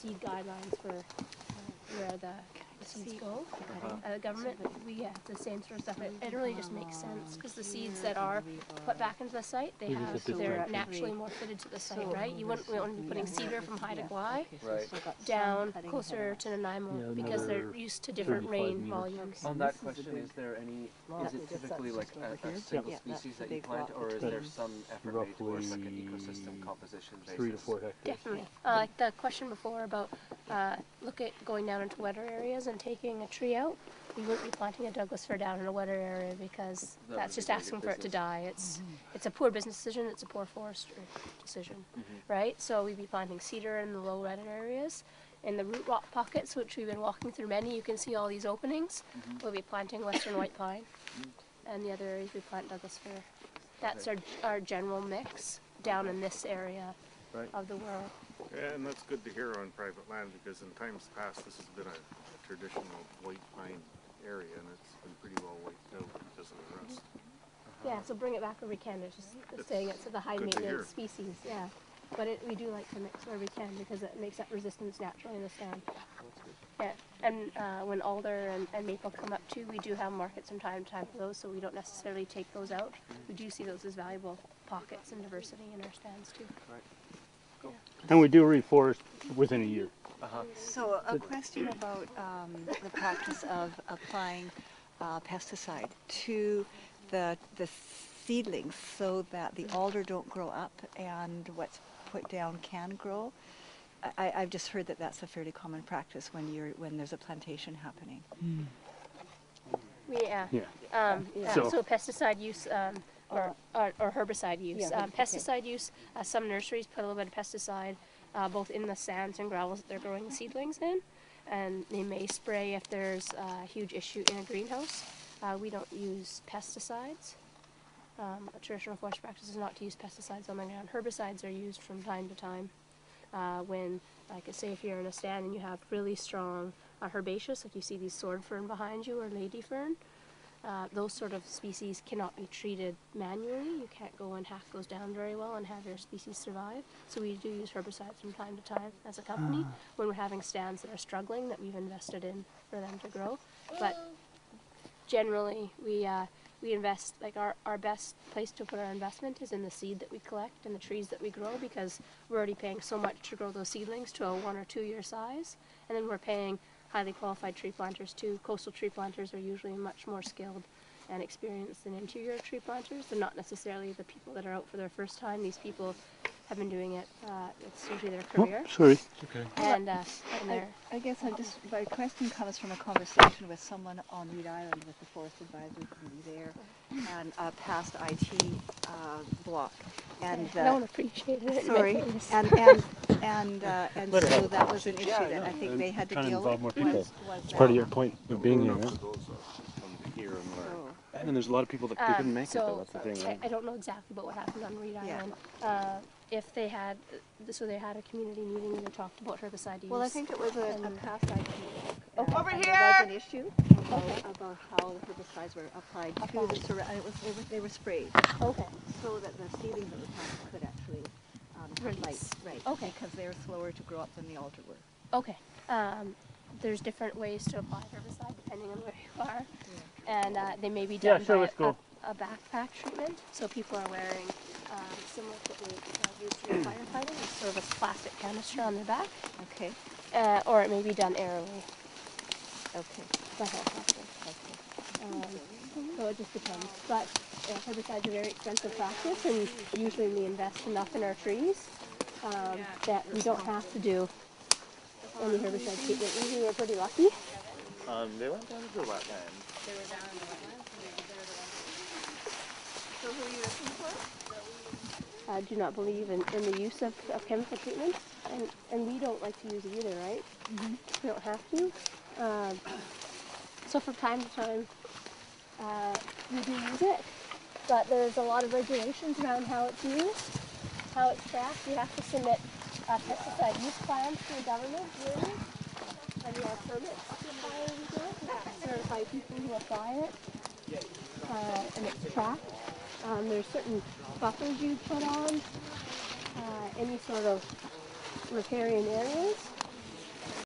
seed guidelines for where the seeds go. Government, we have the same sort of stuff. It really just makes sense because the seeds that are put back into the site, they're naturally more fitted to the site, right? You wouldn't want to be putting cedar from Haida Gwaii down closer to Nanaimo because they're used to different rain volumes. On that question, is it typically like a single species that you plant, or is there some effort made towards like an ecosystem composition basis? 3 to 4 hectares. Definitely. Like the question before about going down into wetter areas and taking a tree out, we wouldn't be planting a Douglas fir down in a wetter area because that's just asking for it to die. It's a poor business decision, it's a poor forestry decision, right? So we'd be planting cedar in the low wetter areas. In the root rock pockets, which we've been walking through many, you can see all these openings. We'll be planting western white pine, and the other areas we plant Douglas fir. That's our general mix down in this area of the world. Yeah, and that's good to hear on private land because in times past this has been a traditional white pine area and it's been pretty well wiped out because of the rust. Yeah, so bring it back where we can. It's just saying it's the high maintenance species, yeah. But we do like to mix where we can because it makes that resistance naturally in the stand. Yeah, and when alder and maple come up too, we do have markets from time to time for those, so we don't necessarily take those out. We do see those as valuable pockets and diversity in our stands too. Right. And we do reforest within a year. So a question about the practice of applying pesticide to the seedlings so that the alder don't grow up and what's put down can grow. I've just heard that that's a fairly common practice when there's a plantation happening. So pesticide use or herbicide use. Pesticide use, some nurseries put a little bit of pesticide both in the sands and gravels that they're growing seedlings in, and they may spray if there's a huge issue in a greenhouse. We don't use pesticides. A traditional forest practice is not to use pesticides on the ground. Herbicides are used from time to time when, like I say, if you're in a stand and you have really strong herbaceous, like you see these sword fern behind you or lady fern, those sort of species cannot be treated manually. You can't go and hack those down very well and have your species survive. So we do use herbicides from time to time as a company when we're having stands that are struggling that we've invested in for them to grow. But generally we invest, like our best place to put our investment is in the seed that we collect and the trees that we grow, because we're already paying so much to grow those seedlings to a 1 or 2 year size, and then we're paying highly qualified tree planters too. Coastal tree planters are usually much more skilled and experienced than interior tree planters. They're not necessarily the people that are out for their first time. These people have been doing it, it's usually their career. Oh, sorry. Okay. And I guess my question comes from a conversation with someone on Reed Island with the Forest Advisory Committee there and a past IT block. And I don't appreciate it. Sorry. And so that was an issue that I think they had to deal with. More people. It's part of your point of being here, right? And there's a lot of people that couldn't make it, though, that's the thing. Right? I don't know exactly about what happened on Reed Island. If they had, so they had a community meeting and they talked about herbicide use. Well, I think it was a past IT block. Over here! There was an issue about how the herbicides were applied to the surrounding. They were sprayed. Okay. So that the seedlings of the plant could actually release. Right. Okay. Because they're slower to grow up than the alder were. Okay. There's different ways to apply herbicide depending on where you are, and they may be done by a backpack treatment. So people are wearing similar equipment used for firefighting, with sort of a plastic canister on their back. Okay. Or it may be done airily. Okay. So it just depends. But herbicides are a very expensive practice, and usually we invest enough in our trees that we don't have to do any herbicide treatment. Usually we're pretty lucky. They went down to the wetland. They were down in the wetlands. So who are you looking for? I do not believe in the use of chemical treatments, and we don't like to use it either, right? We don't have to. So from time to time, we do use it, but there's a lot of regulations around how it's used, how it's tracked. You have to submit pesticide use plans to the government yearly, and you have permits to apply it. You have to certify people who apply it, and it's tracked. There's certain buffers you put on any sort of riparian areas.